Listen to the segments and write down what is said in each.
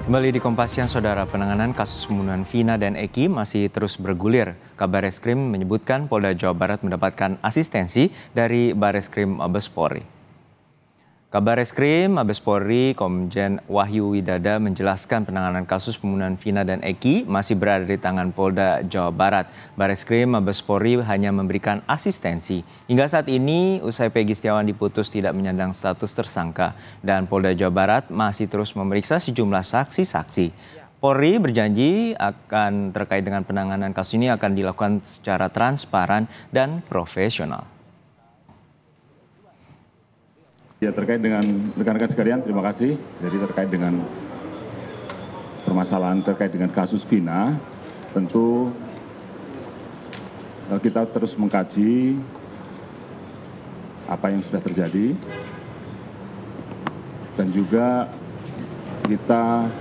Kembali di Kompas Siang, Saudara, penanganan kasus pembunuhan Vina dan Eki masih terus bergulir. Kabareskrim menyebutkan Polda Jawa Barat mendapatkan asistensi dari Bareskrim Mabes Polri. Kabareskrim Mabes Polri Komjen Wahyu Widada menjelaskan penanganan kasus pembunuhan Vina dan Eki masih berada di tangan Polda Jawa Barat. Bareskrim Mabes Polri hanya memberikan asistensi. Hingga saat ini, usai Peggy Setiawan diputus tidak menyandang status tersangka dan Polda Jawa Barat masih terus memeriksa sejumlah saksi-saksi. Polri berjanji akan terkait dengan penanganan kasus ini akan dilakukan secara transparan dan profesional. Ya, terkait dengan rekan-rekan sekalian, terima kasih. Jadi terkait dengan permasalahan terkait dengan kasus Vina, tentu kita terus mengkaji apa yang sudah terjadi dan juga kita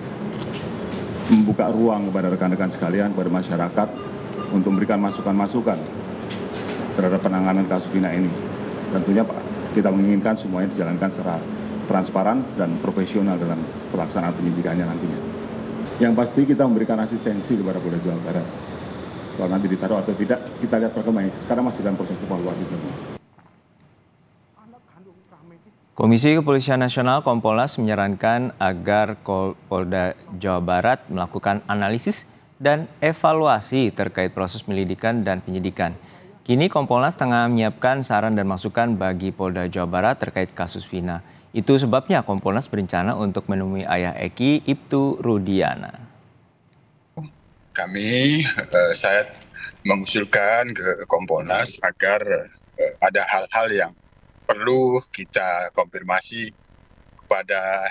membuka ruang kepada rekan-rekan sekalian, kepada masyarakat untuk memberikan masukan-masukan terhadap penanganan kasus Vina ini. Tentunya kita menginginkan semuanya dijalankan secara transparan dan profesional dalam pelaksanaan penyidikannya nantinya. Yang pasti kita memberikan asistensi kepada Polda Jawa Barat. Soal nanti ditaruh atau tidak, kita lihat perkembangannya. Sekarang masih dalam proses evaluasi semua. Komisi Kepolisian Nasional Kompolnas menyarankan agar Polda Jawa Barat melakukan analisis dan evaluasi terkait proses penyelidikan dan penyidikan. Kini Kompolnas tengah menyiapkan saran dan masukan bagi Polda Jawa Barat terkait kasus Vina. Itu sebabnya Kompolnas berencana untuk menemui ayah Eki, Ibtu Rudiana. Saya mengusulkan ke Kompolnas agar ada hal-hal yang perlu kita konfirmasi kepada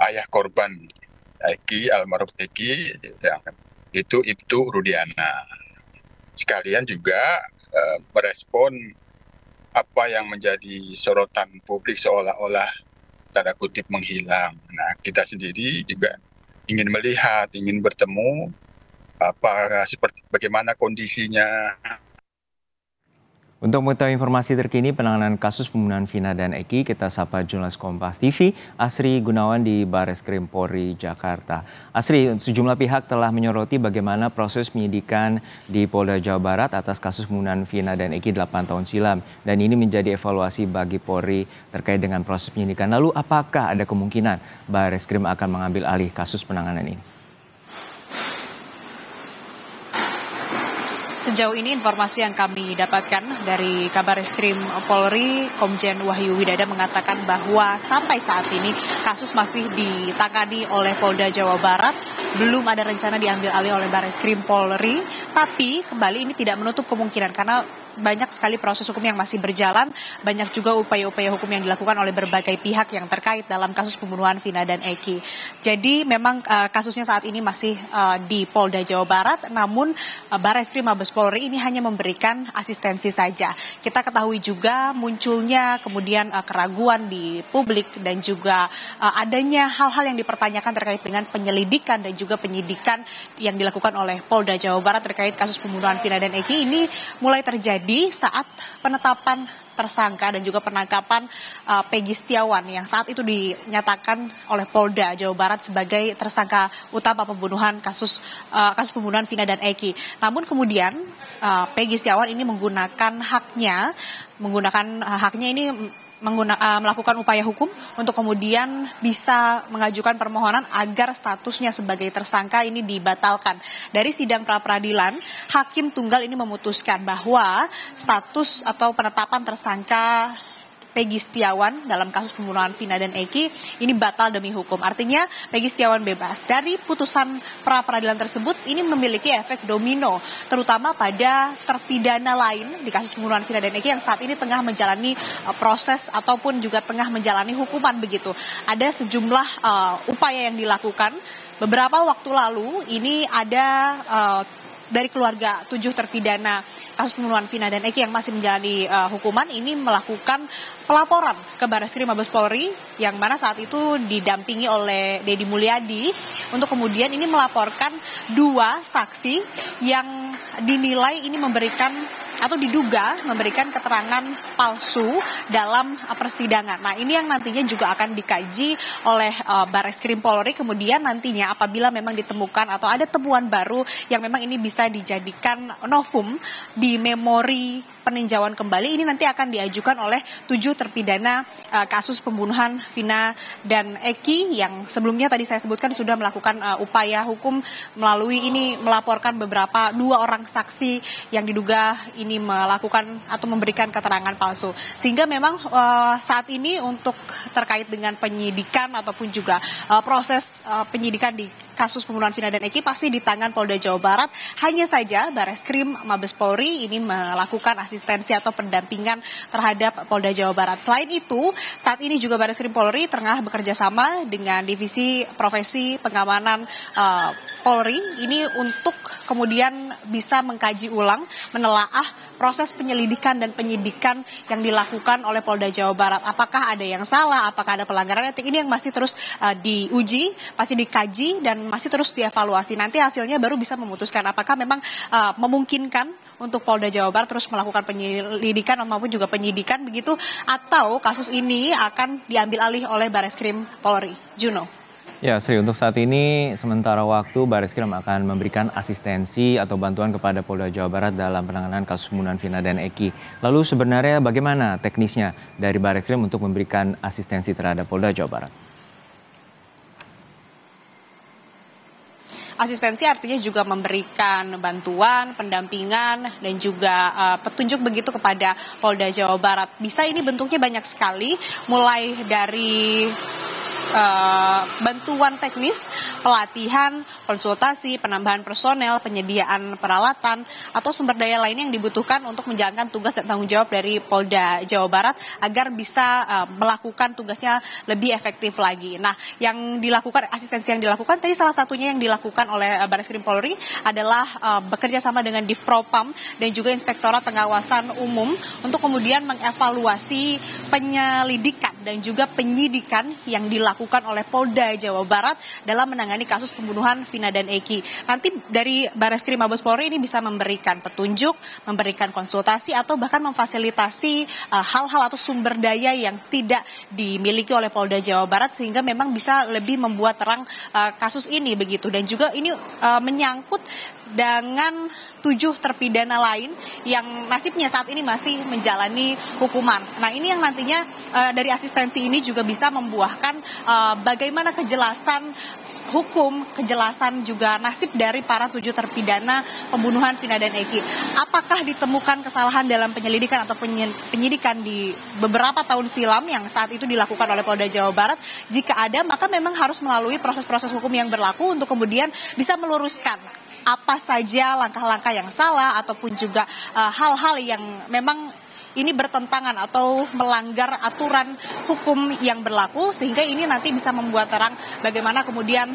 ayah korban Eki, almarhum Eki, yang itu Ibtu Rudiana. Sekalian juga merespon apa yang menjadi sorotan publik seolah-olah tanda kutip menghilang. Nah, kita sendiri juga ingin melihat, ingin bertemu bagaimana kondisinya. Untuk mengetahui informasi terkini penanganan kasus pembunuhan Vina dan Eki, kita sapa jurnalis Kompas TV, Asri Gunawan di Bareskrim Polri Jakarta. Asri, sejumlah pihak telah menyoroti bagaimana proses penyidikan di Polda Jawa Barat atas kasus pembunuhan Vina dan Eki 8 tahun silam. Dan ini menjadi evaluasi bagi Polri terkait dengan proses penyidikan. Lalu apakah ada kemungkinan Bareskrim akan mengambil alih kasus penanganan ini? Sejauh ini informasi yang kami dapatkan dari Kabareskrim Polri, Komjen Wahyu Widada mengatakan bahwa sampai saat ini kasus masih ditangani oleh Polda Jawa Barat, belum ada rencana diambil alih oleh Bareskrim Polri, tapi kembali ini tidak menutup kemungkinan karena banyak sekali proses hukum yang masih berjalan, banyak juga upaya-upaya hukum yang dilakukan oleh berbagai pihak yang terkait dalam kasus pembunuhan Vina dan Eki. Jadi memang kasusnya saat ini masih di Polda Jawa Barat, namun Bareskrim Mabes Polri ini hanya memberikan asistensi saja. Kita ketahui juga munculnya kemudian keraguan di publik dan juga adanya hal-hal yang dipertanyakan terkait dengan penyelidikan dan juga penyidikan yang dilakukan oleh Polda Jawa Barat terkait kasus pembunuhan Vina dan Eki ini mulai terjadi saat penetapan tersangka dan juga penangkapan Peggy Setiawan yang saat itu dinyatakan oleh Polda Jawa Barat sebagai tersangka utama pembunuhan kasus pembunuhan Vina dan Eki. Namun kemudian Peggy Setiawan ini menggunakan haknya ini melakukan upaya hukum untuk kemudian bisa mengajukan permohonan agar statusnya sebagai tersangka ini dibatalkan. Dari sidang pra-peradilan, Hakim Tunggal ini memutuskan bahwa status atau penetapan tersangka Peggy Setiawan dalam kasus pembunuhan Vina dan Eki ini batal demi hukum. Artinya Peggy Setiawan bebas. Dari putusan pra-peradilan tersebut ini memiliki efek domino, terutama pada terpidana lain di kasus pembunuhan Vina dan Eki yang saat ini tengah menjalani proses ataupun juga tengah menjalani hukuman begitu. Ada sejumlah upaya yang dilakukan. Beberapa waktu lalu ini ada dari keluarga 7 terpidana kasus pembunuhan Vina dan Eki yang masih menjalani hukuman ini melakukan pelaporan ke Bareskrim Mabes Polri yang mana saat itu didampingi oleh Deddy Mulyadi untuk kemudian ini melaporkan 2 saksi yang dinilai ini memberikan atau diduga memberikan keterangan palsu dalam persidangan. Nah, ini yang nantinya juga akan dikaji oleh Bareskrim Polri. Kemudian nantinya apabila memang ditemukan atau ada temuan baru yang memang ini bisa dijadikan novum di memori peninjauan kembali, ini nanti akan diajukan oleh 7 terpidana kasus pembunuhan Vina dan Eki yang sebelumnya tadi saya sebutkan sudah melakukan upaya hukum melalui ini melaporkan beberapa 2 orang saksi yang diduga ini melakukan atau memberikan keterangan palsu. Sehingga memang saat ini untuk terkait dengan penyidikan ataupun juga proses penyidikan di kasus pembunuhan Vina dan Eki pasti di tangan Polda Jawa Barat. Hanya saja Bareskrim Mabes Polri ini melakukan asistensi atau pendampingan terhadap Polda Jawa Barat. Selain itu, saat ini juga Bareskrim Polri tengah bekerja sama dengan Divisi Profesi Pengamanan Polri ini untuk kemudian bisa mengkaji ulang, menelaah proses penyelidikan dan penyidikan yang dilakukan oleh Polda Jawa Barat. Apakah ada yang salah, apakah ada pelanggaran etik, ini yang masih terus diuji, masih dikaji, dan masih terus dievaluasi. Nanti hasilnya baru bisa memutuskan apakah memang memungkinkan untuk Polda Jawa Barat terus melakukan penyelidikan maupun juga penyidikan begitu, atau kasus ini akan diambil alih oleh Bareskrim Polri. Juno. Ya, Sri, untuk saat ini sementara waktu Bareskrim akan memberikan asistensi atau bantuan kepada Polda Jawa Barat dalam penanganan kasus pembunuhan Vina dan Eki. Lalu sebenarnya bagaimana teknisnya dari Bareskrim untuk memberikan asistensi terhadap Polda Jawa Barat? Asistensi artinya juga memberikan bantuan, pendampingan, dan juga petunjuk begitu kepada Polda Jawa Barat. Bisa ini bentuknya banyak sekali, mulai dari bantuan teknis, pelatihan, konsultasi, penambahan personel, penyediaan peralatan, atau sumber daya lainnya yang dibutuhkan untuk menjalankan tugas dan tanggung jawab dari Polda Jawa Barat agar bisa melakukan tugasnya lebih efektif lagi. Nah, yang dilakukan, asistensi yang dilakukan, tadi salah satunya yang dilakukan oleh Bareskrim Polri adalah bekerja sama dengan Divpropam dan juga Inspektorat Pengawasan Umum untuk kemudian mengevaluasi penyelidikan dan juga penyidikan yang dilakukan oleh Polda Jawa Barat dalam menangani kasus pembunuhan Vina dan Eki. Nanti dari Bareskrim Mabes Polri ini bisa memberikan petunjuk, memberikan konsultasi, atau bahkan memfasilitasi hal-hal atau sumber daya yang tidak dimiliki oleh Polda Jawa Barat sehingga memang bisa lebih membuat terang kasus ini begitu. Dan juga ini menyangkut dengan 7 terpidana lain yang nasibnya saat ini masih menjalani hukuman. Nah, ini yang nantinya dari asistensi ini juga bisa membuahkan bagaimana kejelasan hukum, kejelasan juga nasib dari para 7 terpidana pembunuhan Vina dan Eki. Apakah ditemukan kesalahan dalam penyelidikan atau penyidikan di beberapa tahun silam yang saat itu dilakukan oleh Polda Jawa Barat? Jika ada, maka memang harus melalui proses-proses hukum yang berlaku untuk kemudian bisa meluruskan apa saja langkah-langkah yang salah ataupun juga hal-hal yang memang ini bertentangan atau melanggar aturan hukum yang berlaku, sehingga ini nanti bisa membuat terang bagaimana kemudian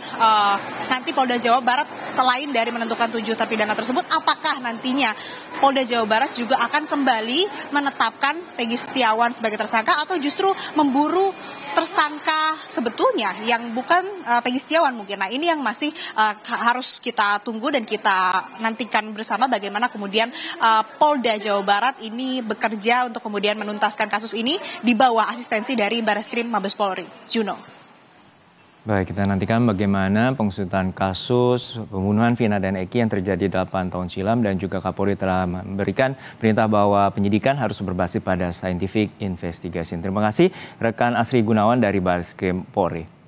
nanti Polda Jawa Barat selain dari menentukan 7 terpidana tersebut, apakah nantinya Polda Jawa Barat juga akan kembali menetapkan Peggy Setiawan sebagai tersangka atau justru memburu tersangka sebetulnya yang bukan Peggy Setiawan mungkin. Nah, ini yang masih harus kita tunggu dan kita nantikan bersama bagaimana kemudian Polda Jawa Barat ini bekerja untuk kemudian menuntaskan kasus ini di bawah asistensi dari Bareskrim Mabes Polri. Juno. Baik, kita nantikan bagaimana pengusutan kasus pembunuhan Vina dan Eki yang terjadi 8 tahun silam, dan juga Kapolri telah memberikan perintah bahwa penyidikan harus berbasis pada scientific investigation. Terima kasih rekan Asri Gunawan dari Bareskrim Polri.